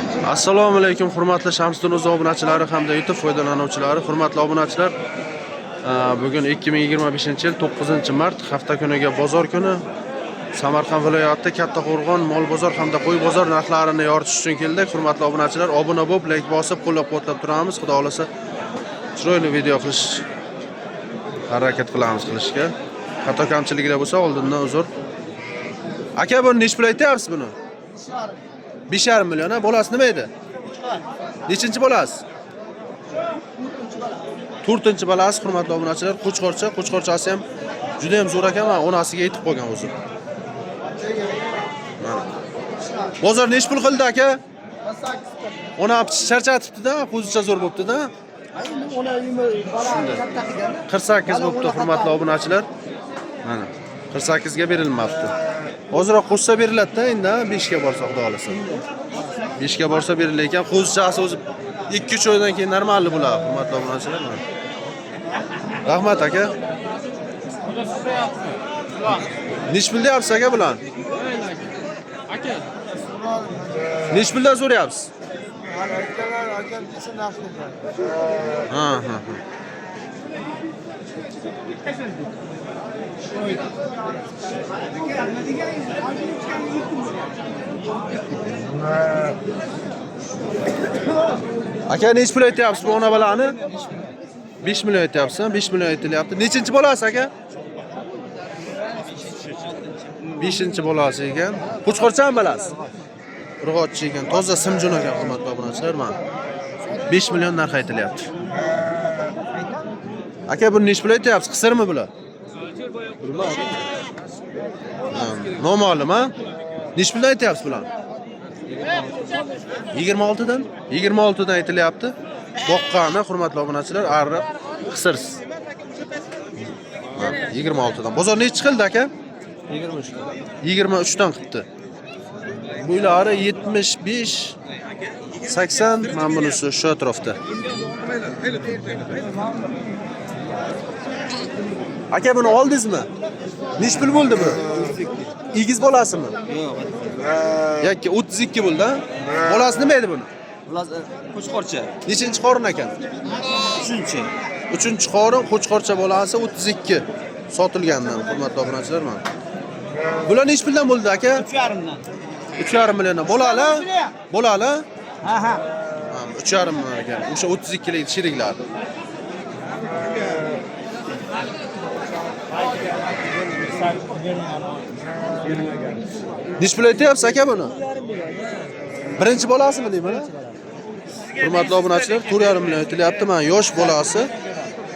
Assalomu alaykum hurmatli Shamsdin o'z obunachilari hamda YouTube foydalanuvchilari, hurmatli obunachilar. Bugun 2025-yil 9-mart hafta kuniga bozor kuni Samarqand viloyati Kattaqo'rg'on mol bozor hamda qo'y bozor narxlarini yoritish uchun keldik. Hurmatli obunachilar, obuna bo'lib, like bosib, qo'llab-quvvatlab turamiz. Xudo xolasa chiroyli video qilish harakat qilamiz qilishga. Xato kamchiliklar bo'lsa oldindan uzr. Aka, buni nech pul aytyapsiz buni? 5,5 million, ha? Bolasi nima edi? Nechinchi bolasi? 4-chi bolasi, hurmatli obunachilar. Qo'chqorchasi ham juda ham zo'r ekan, men onasiga aytib qo'ygan o'zi. Mana. Bozor nech pul qildi aka? 18. Ona charchatibdi-da, qo'zicha zo'r bo'pti-da. 48 bo'pti, hurmatli obunachilar. Mana. 48 ga berilmabdi. Hozirroq qo'shsa beriladi-da, endi 5 ga borsa xudo xolasa. 5 ga borsa berilar ekan, qo'zichasi o'zi 2-3 oydan keyin normalni bo'ladi, hurmatli obunachilar. Rahmat aka. Nech pul deyapsiz aka bular? Aka. Nech puldan so'rayapsiz? Ha. Aka, nech pul aytyapsiz bu ona balani? 5 million aytyapsiz, 5 million aytilyapti. Nechinchi bolasi aka? 5-chi bolasi ekan. Qo'chqorchami bolasi? Urg'ochchi ekan, toza simjon ekan, hurmatli obunachilar. Mana 5 million narx aytilyapti. Aka, buni nech pul aytyapsiz? Qisirmi bular? Noma'lum, ha? Nech puldan aytyapsiz bular? 26 dan? 26 dan aytilyapti. Boqqani, hurmatli obunachilar, ariq, qisirsiz. 26 dan. Bozor nech chiqildi aka? 23 dan. 23 dan qilibdi. Buylari 75 80, men bunisi shu atrofda. Aka, buni oldingizmi? Nech pul bo'ldi bu? Igiz bolasimi? Yo'q. Yoki 32 bo'ldi, ha? Bolasi nima edi buni? Bolasi qo'chqorcha. Nechinchi qorin ekan? 3-chi. 3-chi qorin, qo'chqorcha bolasi 32. Sotilgandan, hurmatli obunachilar, mana. Bular nech puldan bo'ldi aka? 3,5 dan. 3,5 milliondan. Bolali? Ha. 3,5 million ekan. O'sha 32 lik shiriklar. Nech pul aytyapsiz aka buni? Birinchi bolasimi deyman, ha? Hurmatli obunachilar, 4,5 million aytilyapti. Mana yosh bolasi.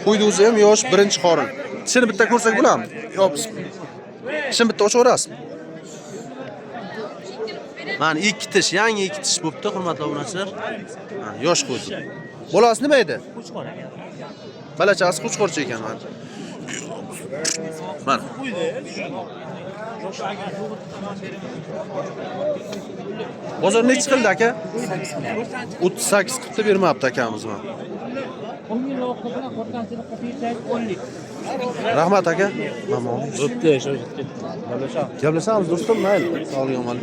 Qo'ydi o'zi ham yosh, birinchi qorin. Tishini bitta ko'rsak bo'ladimi? Yo'q. Tishini bitta ochaverasizmi? Mana 2 tish, yangi 2 tish bo'pti, hurmatli obunachilar. Mana yosh qo'zi. Bolasi nima edi? Qo'chqor aka. Balachasi qo'chqorcha ekan mana. Mana. Bozor nech qildi aka? 38 qilibdi, bermabdi akamiz mana. Rahmat aka. Gaplashamiz do'stim, mayli. Sog'lik omon.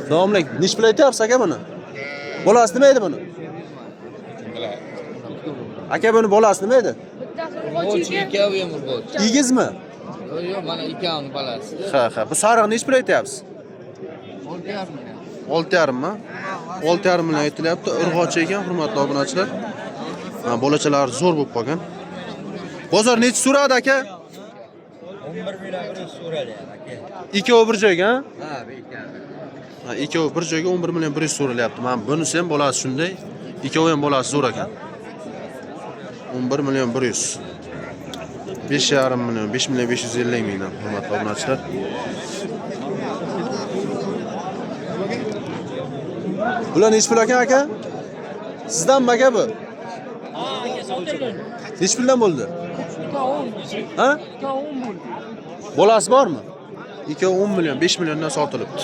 Davomlik. Nech pul aytyapsiz aka buni? Bolasi nima edi buni? Aka, buni bolasi nima edi? Igizmi? Yo'q, mana ikkovini bolasi. Ha. Bu sariq nech pul aytyapsiz? 6,5 mi? 6,5 million aytilyapti. Urg'ochi ekan, hurmatli obunachilar. Mana bolachalari zo'r bo'lib qolgan. Bozor nech so'radi aka? 11 million so'radi aka. Ikkovi bir joyga, ha? Ha, ikkovi. Ha, ikkovi bir joyga 11 million 100 so'ralyapti. Mana bunisi ham bolasi shunday. Ikkovi ham bolasi zo'r ekan. 11 million 100. 5,5 million, 5 million 550 mingdan, hurmatli obunachilar. Bular nech pul ekan aka? Sizdanmi aka bu? Nech puldan bo'ldi? 2,10. Ha? 2,10 bo'ldi. Bolasi bormi? 2,10 million, 5 milliondan sotilibdi.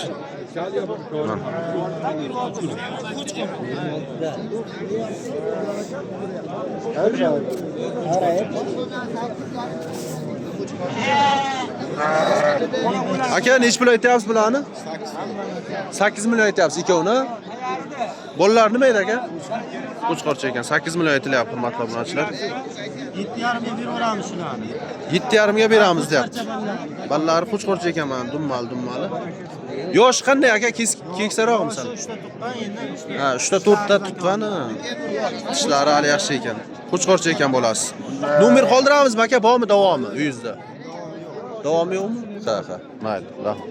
Aka, nech pul aytyapsiz bularni? 8 million aytyapsiz ikkovini. Bolalar nima edi aka? Qo'chqorcha ekan. 8 million aytilyapti hurmatli obunachilar. 7,5 ga beramiz shularni. 7,5 ga beramiz deyapti. Ballari qo'chqorcha ekan mana dummali. Yosh qanday aka? Keksaroqmi san? 3 ta tuqqan endi 3 ta. Ha, 3 ta 4 ta tutgan. Tishlari hali yaxshi ekan. Qo'chqorcha ekan bolasi. Nomer qoldiramizmi aka? Bormi davomi uyingizda? Davomi yo'qmi? Ha. Mayli, rahmat.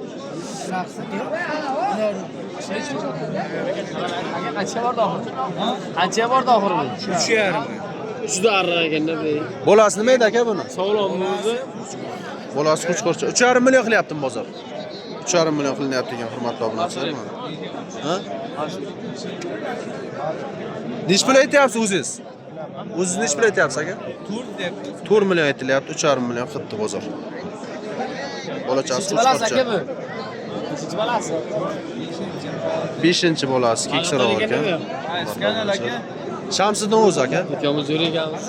Qancha bordi oxiri bu? 3,5. Juda arriq ekanda bu. Bolasi nima edi aka buni? Sog'lommi o'zi? Bolasi qo'chqorcha. 3,5 million qilyaptimi bozor? 3,5 million qilinyapti ekan hurmatli obunachilar. Ha? Nech pul aytyapsiz o'zingiz? O'zingiz nech pul aytyapsiz aka? 4 million aytilyapti, 3,5 million qilibdi bozor. Bolachasi qo'chqorcha. Aka bu. Ikkinchi bolasi. 5-chi bolasi keksaroq ekan. Shamsiddin o'zi aka. Ukamiz yo'l ekanmiz.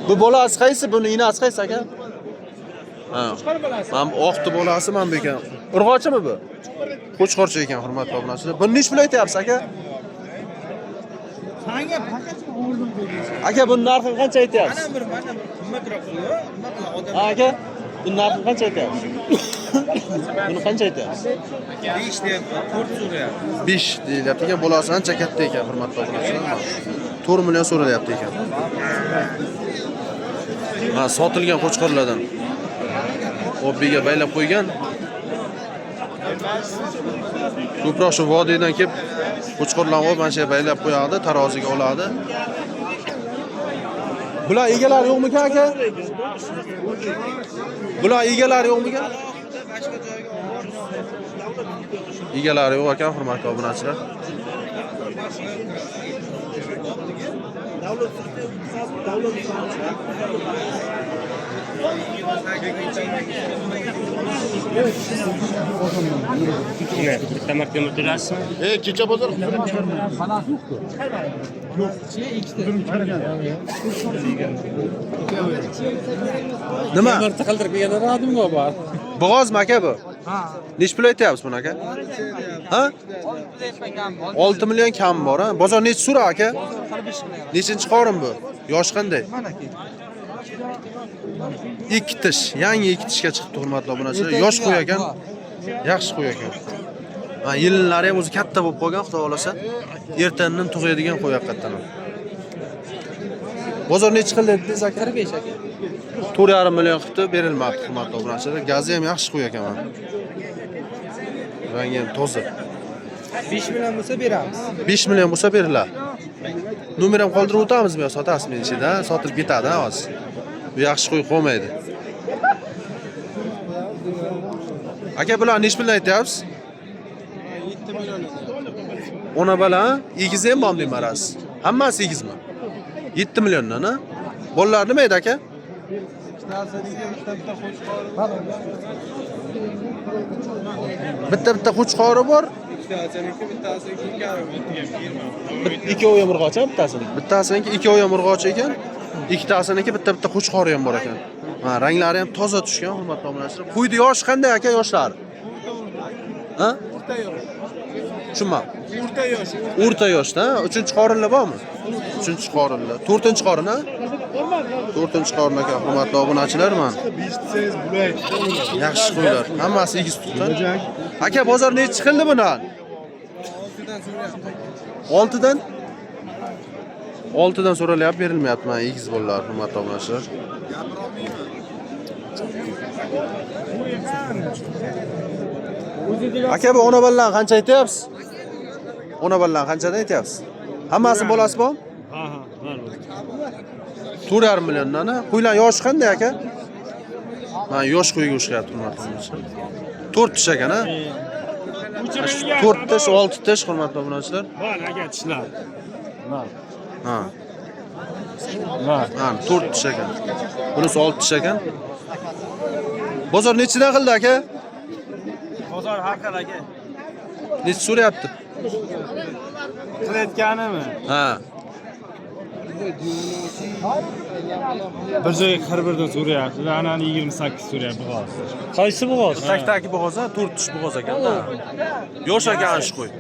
Bu bolasi qaysi? Buni inasi qaysi aka? Ha. Mana oqti bolasi mana bu ekan. Urg'ochimi bu? Qo'chqorcha ekan hurmatli obunachilar. Buni nech pul aytyapsiz aka? Sanga faqat o'rnim qo'ydim. Aka buni narxini qancha aytyapsiz? Mana bir qimmatroq qilib, odam Ha aka, buni narxini qancha aytyapsiz? Buni qancha aytyapsiz? 5 deyapti, 4 so'rayapti. 5 deyilyapti ekan, bolasi ancha katta ekan hurmatli obunachilar. 4 million so'ralyapti ekan. Ha, sotilgan qo'chqorlardan. Hobbiga baylab qo'ygan. Ko'proq shu vodiydan kelib qo'chqorlarni olib mana shu yerga baylab qo'yadi, taroziga oladi. Bular egalari yo'qmi aka? Bular egalari yo'qmi aka? Egalari yo'q ekan hurmatli obunachilar. Bitta marka mutlasiz. kecha bozor Nima? Marta qildirib kelgan radimga bor. Bo'g'ozmi aka bu? Ha. Nech pul aytyapsiz buni aka? Ha? 6 million kam bor, ha? Bozor nech sura aka? Nechinchi qorin bu? Yosh qanday? Ikki tish, yangi ikki tishga chiqibdi hurmatli obunachilar. Yosh qo'y ekan. Yaxshi qo'y ekan. Ha, yillarni ham o'zi katta bo'lib qolgan, xudo xolasa. Ertandan tug'aydigan qo'y haqiqatan. Bozor nech qildi dedingiz aka? 45 aka. 4,5 million qilibdi, berilmabdi hurmatli obunachilar. Gazi ham yaxshi qo'y ekan mana. Rangi ham toza. 5 million bo'lsa beramiz. 5 million bo'lsa beriladi. Nomer ham qoldirib o'tamizmi yo sotasizmi ichida? Sotilib ketadi hozir. Bu yaxshi qo'y qolmaydi. Aka bular nech puldan aytyapsiz? 7 million. Ona bala, egizi ham bormi maraz? Hammasi egizmi? 7 milliondan, ha? Bolalar nima edi aka? Bitta qo'chqori bor. Ikkovi ham urg'ochi bittasini. Bittasiniki ikkovi ham urg'ochi ekan. Ikkitasiniki bitta qo'chqori ham bor ekan. Ha, ranglari ham toza tushgan, hurmatli obunachilar. Qo'ydi yosh qanday aka yoshlari? Ha? O'rta yosh. Tushunmam. O'rta yosh. O'rta yoshda, 3-qorinlar bormi? 3-qorinlar. 4-qorin, ha? 4-qorin aka, hurmatli obunachilar men. Yaxshi qo'ylar. Hammasi egiz tutgan. Aka, bozor nech chiqildi bundan? 6dan? 6dan so'ralyapti, berilmayapti. Men egiz bolalar, hurmatli obunachilar. Aka, bu ona ballan qancha aytyapsiz? Ona ballan qanchadan aytyapsiz? Hammasini bolasi bormi? Ha, bor. 4,5 milliondan, ha? Qo'ylar yoshi qanday aka? Ha, yosh qo'yga o'xshayapti, hurmatli obunachilar. 4 tish ekan, ha? 4 tish, 6 tish, hurmatli obunachilar. Bor aka tishlar. Ha. Bor. Ha, 4 tish ekan. Bunisi 6 tish ekan. Bozor nechidan qildi aka? Bozor haqi aka. Nech so'rayapti? Qilayotganimi? Ha. Bir joyga 41 dan so'rayapti. Anani 28 so'rayapti bo'g'oz. Qaysi bo'g'oz? Takdagi bo'g'oz, 4 tush bo'g'oz ekan-da. Yosh ekan shu qo'y.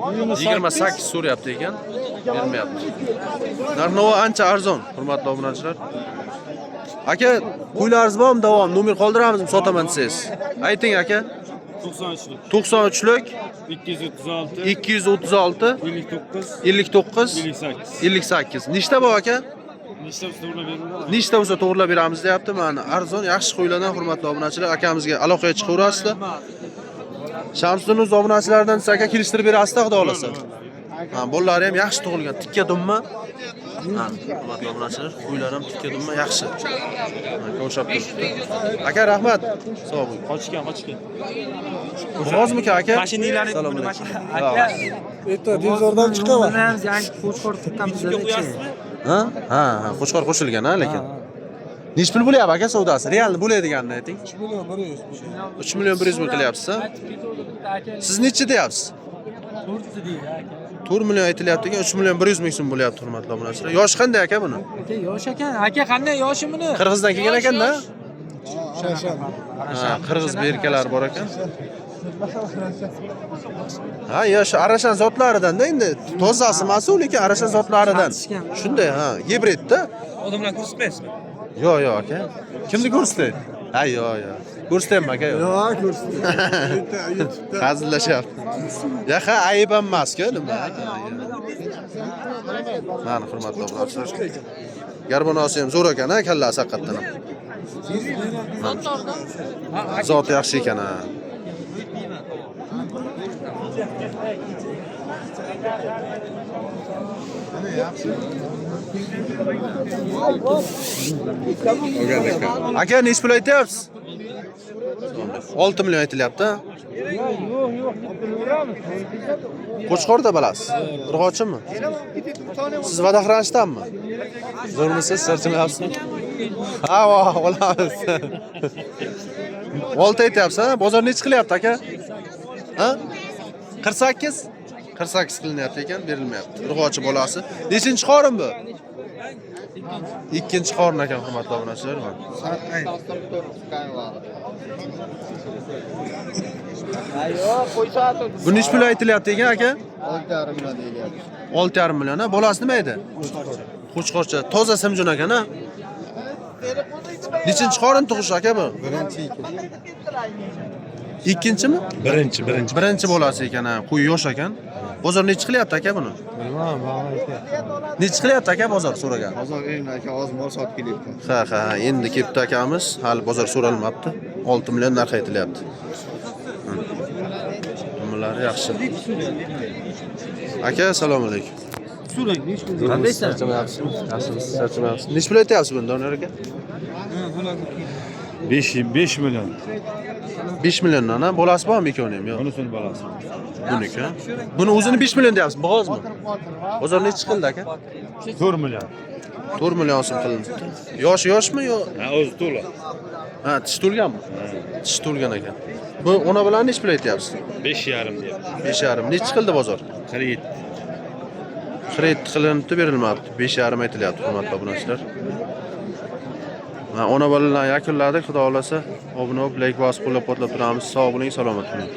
28 so'rayapti ekan, bermayapti. Narxi ancha arzon, hurmatli obunachilar. Aka, qo'ylaringiz bormi davom? Nomer qoldiramizmi sotaman desangiz? Ayting aka. 93lik, 93lik 236, 236 59, 59 58. 58. Nechta bor aka? Nechta ustolar beriladi? Nechta bo'lsa to'g'rilab beramiz deyapti. Mana arzon, yaxshi qo'ylardan hurmatli obunachilar, akamizga aloqaga chiqaverasizlar. Shamsiddin o'z obunachilaridan siz aka kelishtirib berasizlar, xudo xolasa. Ha, bolalari ham yaxshi tug'ilgan, tikka dumma. Ha, hurmatli obunachilar, qo'ylar ham tikka dumma yaxshi. Aka o'xshab turibdi. Aka rahmat. Sog' bo'ling. Qochgan. Bo'g'ozmi aka? Mashinalaring Assalomu mashina. alaykum. Erta dezordan chiqaman. Biz yangi qo'chqor tiqqanmiz. Ha, qo'chqor qo'shilgan ha, lekin. Nech pul bo'lyapti aka savdosi? Realni bo'ladiganini ayting. 3 million 100 ming qilyapsiz. Siz necha deyapsiz? 4 million aytilyapti ekan, 3 million 100 ming so'm bo'lyapti hurmatli obunachilar. Yoshi qanday aka buni? Aka yosh ekan. Aka qanday yoshi buni? Qirg'izdan kelgan ekan-da. Shashan. Ha, qirg'iz berkalari bor ekan. Ha, yosh arashan zotlaridan-da endi. Tozasi emas-ku, lekin arashan zotlaridan. Shunday, ha, gibridda. Odamlar ko'rsatmaysizmi? Yo'q, aka. Kimni ko'rsatay? Ha, yo'q. Ko'rsataymi aka? Yo'q. Yo'q, ko'rsatdim. YouTube'da. Hazillashyapti. Ya, ha, ayib ham emas-ku, nima? Mana hurmatli obunachilar. Garbonosi ham zo'r ekan, kallasi haqiqatdan ham. Zot yaxshi ekan, ha. Aka, nech pul aytyapsiz? 6 million aytilyapti. Qo'chqorda bilasiz. Urg'ochimi? Siz Vadaxranshdanmi? Zo'rmisiz, charchamayapsizmi? Ha, olamiz. 6 aytyapsiz, ha? Bozor nech qilyapti aka? Ha? 48? 48 qilinyapti ekan, berilmayapti. Urg'ochi bolasi. Nechinchi qorin bu? Ikkinchi qorin ekan, hurmatli obunachilar. Bu nech pul aytilyapti ekan aka? 6,5 million deyilyapti. 6,5 million, ha? Bolasi nima edi? Qo'chqorcha, toza simjon ekan, ha? Nechinchi qorin tug'ish aka bu? Ikkinchimi? Birinchi bolasi ekan, ha. Qo'y yosh ekan. Bozor nech qilyapti aka buni? Nech qilyapti aka bozor so'ragan? Bozor endi aka ozmor sotib kelyapti. Ha, endi kelibdi akamiz, hali bozor so'ralmabdi. 6 million narx aytilyapti. Nimalari yaxshi. Aka, assalomu alaykum. Qandaysiz? Yaxshimisiz? Charchamayapsiz. Nech pul aytyapsiz buni, Doniyor aka? 5 million. 5 milliondan, ha? Bolasi bormi ikkovini ham? Yo'q. Bunisini bolasi. Buniki. Buni o'zini 5 million deyapsiz, bo'g'ozmi? Bozor nechi qildi aka? 4 million. 4 million so'm qilindi. Yoshmi yo? Ha, o'zi to'la. Ha, tish to'lganmi? Tish to'lgan ekan. Bu ona bilan nech pul aytyapsiz? 5,5 deyapti. 5,5. Nechi qildi bozor? 47. Kredit qilinibdi, berilmabdi. 5,5 aytilyapti, hurmatli obunachilar. Va ona bolalar yakunladik, xudo xolasa. Obuna bo'lib, like bosib qo'llab-quvvatlab turamiz. Sog' bo'ling, salomat bo'ling.